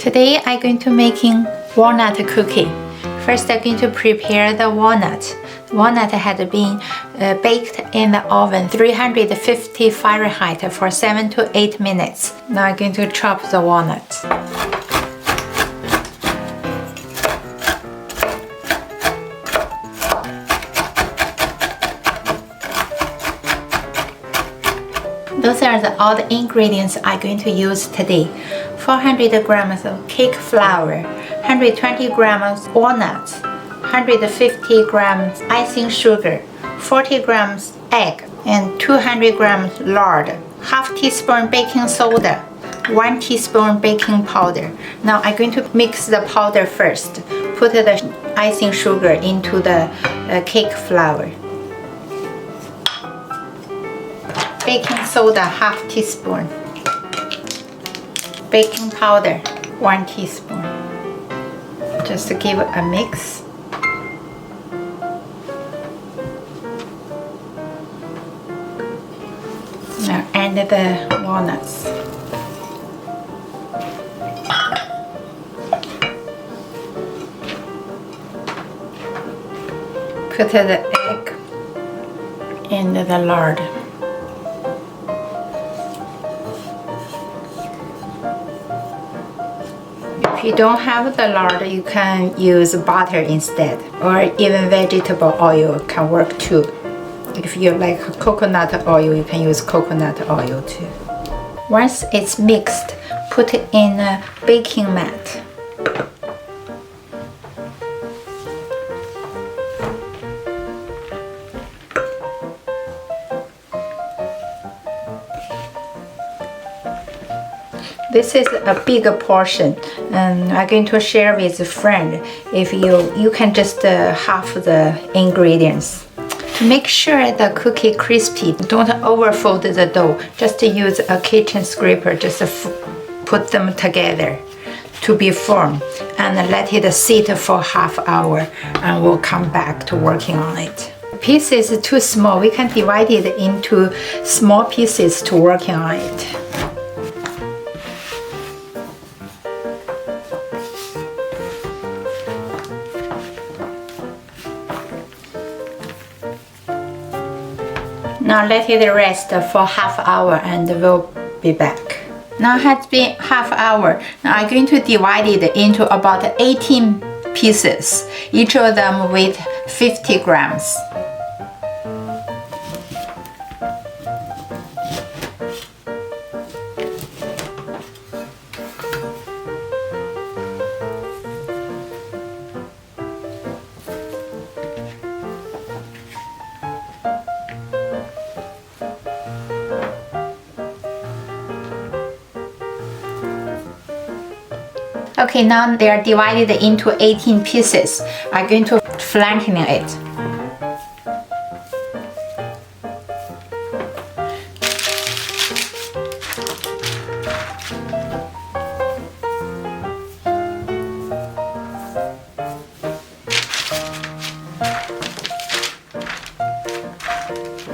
Today I'm going to making walnut cookie. First I'm going to prepare the walnut. Walnut had been baked in the oven 350 Fahrenheit for 7 to 8 minutes. Now I'm going to chop the walnuts. Those are all the ingredients I'm going to use today. 400 grams of cake flour, 120 grams walnuts, 150 grams icing sugar, 40 grams egg, and 200 grams lard, half teaspoon baking soda, 1 teaspoon baking powder. Now I'm going to mix the powder first. Put the icing sugar into the cake flour. Baking soda, half teaspoon. Baking powder, 1 teaspoon. Just to give a mix. Now add the walnuts. Put the egg and the lard. If you don't have the lard, you can use butter instead, or even vegetable oil can work too. If you like coconut oil, you can use coconut oil too. Once it's mixed, put it in a baking mat. This is a bigger portion, and I'm going to share with a friend. If you can just half the ingredients. To make sure the cookie crispy, don't overfold the dough. Just use a kitchen scraper, just put them together to be firm, and let it sit for half hour, and we'll come back to working on it. The piece is too small. We can divide it into small pieces to working on it. Now let it rest for half hour and we'll be back. Now it has been half hour. Now I'm going to divide it into about 18 pieces, each of them with 50 grams. Okay, now they are divided into 18 pieces. I'm going to flatten it.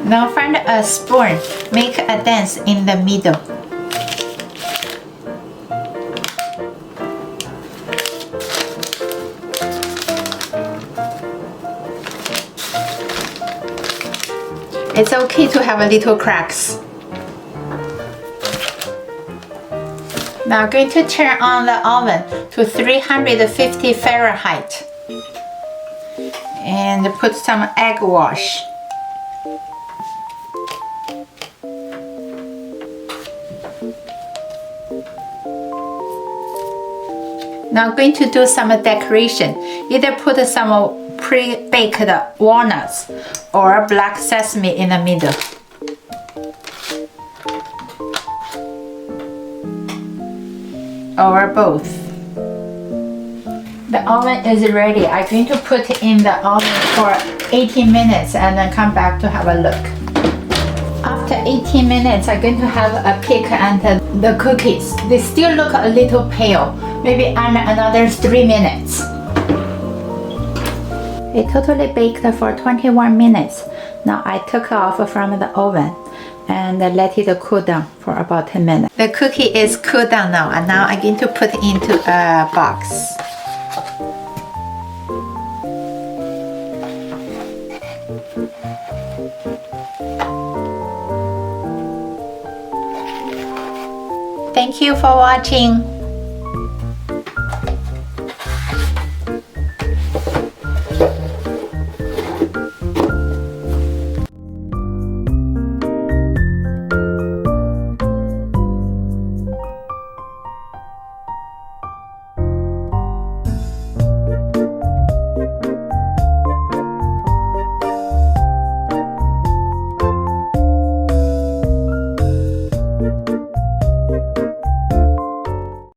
Now find a spoon, make a dent in the middle. It's okay to have a little cracks. Now I'm going to turn on the oven to 350 Fahrenheit and put some egg wash. Now I'm going to do some decoration. Either put some pre-baked walnuts or black sesame in the middle. Or both. The oven is ready. I'm going to put it in the oven for 18 minutes and then come back to have a look. After 18 minutes, I'm going to have a peek at the cookies. They still look a little pale. Maybe add another 3 minutes. It totally baked for 21 minutes. Now I took off from the oven. and let it cool down for about 10 minutes. The cookie is cooled down now, and now I'm going to put it into a box. Thank you for watching.